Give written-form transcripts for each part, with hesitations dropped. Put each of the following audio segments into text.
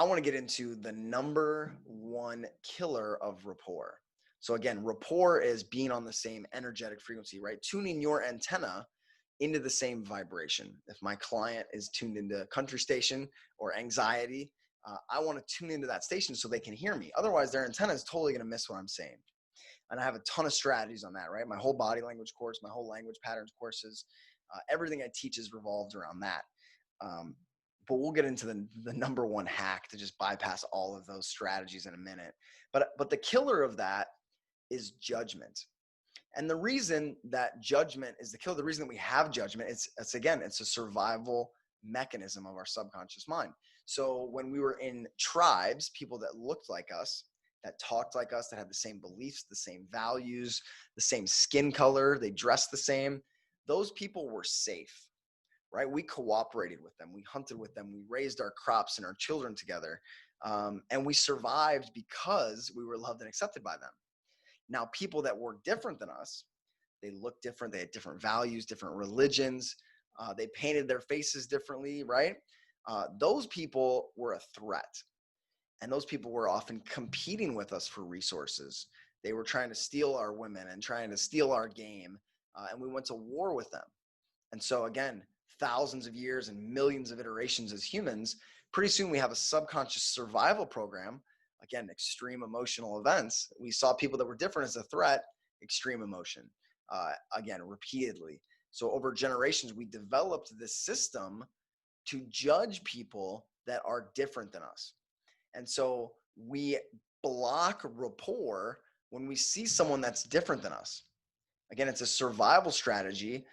want to get into the number one killer of rapport. So again, rapport is being on the same energetic frequency, right? Tuning your antenna into the same vibration. If my client is tuned into country station or anxiety, I want to tune into that station so they can hear me. Otherwise, their antenna is totally going to miss what I'm saying. And I have a ton of strategies on that, right? My whole body language course, my whole language patterns courses, everything I teach is revolved around that. But we'll get into the number one hack to just bypass all of those strategies in a minute. But the killer of that is judgment. And the reason that judgment is the killer, the reason that we have judgment, it's a survival mechanism of our subconscious mind. So when we were in tribes, people that looked like us, that talked like us, that had the same beliefs, the same values, the same skin color, they dressed the same, those people were safe, right? We cooperated with them. We hunted with them. We raised our crops and our children together. And we survived because we were loved and accepted by them. Now, people that were different than us, they looked different. They had different values, different religions. They painted their faces differently, right? Those people were a threat. And those people were often competing with us for resources. They were trying to steal our women and trying to steal our game. And we went to war with them. And so again, thousands of years and millions of iterations as humans, pretty soon we have a subconscious survival program. Again, extreme emotional events. We saw people that were different as a threat, extreme emotion, again, repeatedly. So over generations, we developed this system to judge people that are different than us. And so we block rapport when we see someone that's different than us. Again, it's a survival strategy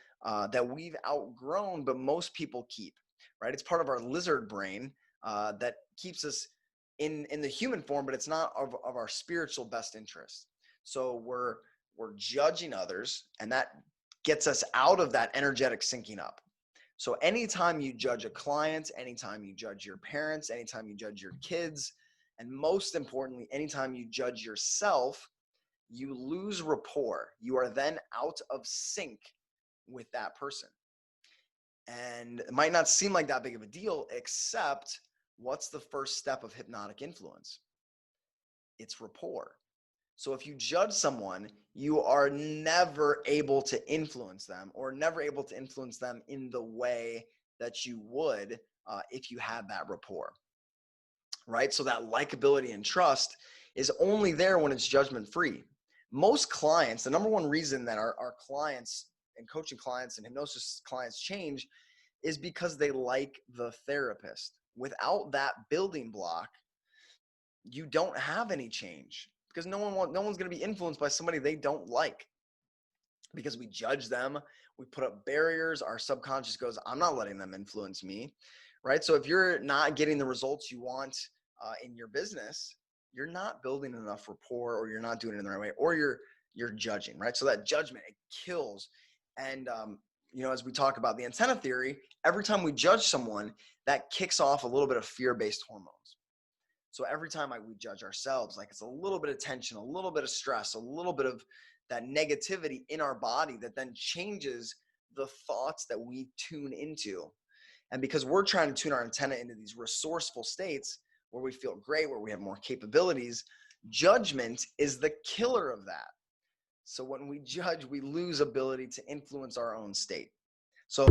that we've outgrown, but most people keep, right? It's part of our lizard brain that keeps us in the human form, but it's not of our spiritual best interest. So we're judging others, and that gets us out of that energetic syncing up. So anytime you judge a client, anytime you judge your parents, anytime you judge your kids, and most importantly, anytime you judge yourself, you lose rapport. You are then out of sync with that person. And it might not seem like that big of a deal, except what's the first step of hypnotic influence? It's rapport. So if you judge someone, you are never able to influence them, or never able to influence them in the way that you would if you had that rapport, right? So that likability and trust is only there when it's judgment free. Most clients, the number one reason that our clients and coaching clients and hypnosis clients change is because they like the therapist. Without that building block, you don't have any change, because no one's going to be influenced by somebody they don't like, because we judge them. We put up barriers. Our subconscious goes, I'm not letting them influence me, right? So if you're not getting the results you want in your business, you're not building enough rapport, or you're not doing it in the right way, or you're judging, right? So that judgment, it kills. And as we talk about the antenna theory, every time we judge someone, that kicks off a little bit of fear-based hormones. So every time we judge ourselves, like, it's a little bit of tension, a little bit of stress, a little bit of that negativity in our body that then changes the thoughts that we tune into. And because we're trying to tune our antenna into these resourceful states where we feel great, where we have more capabilities, judgment is the killer of that. So when we judge, we lose ability to influence our own state. So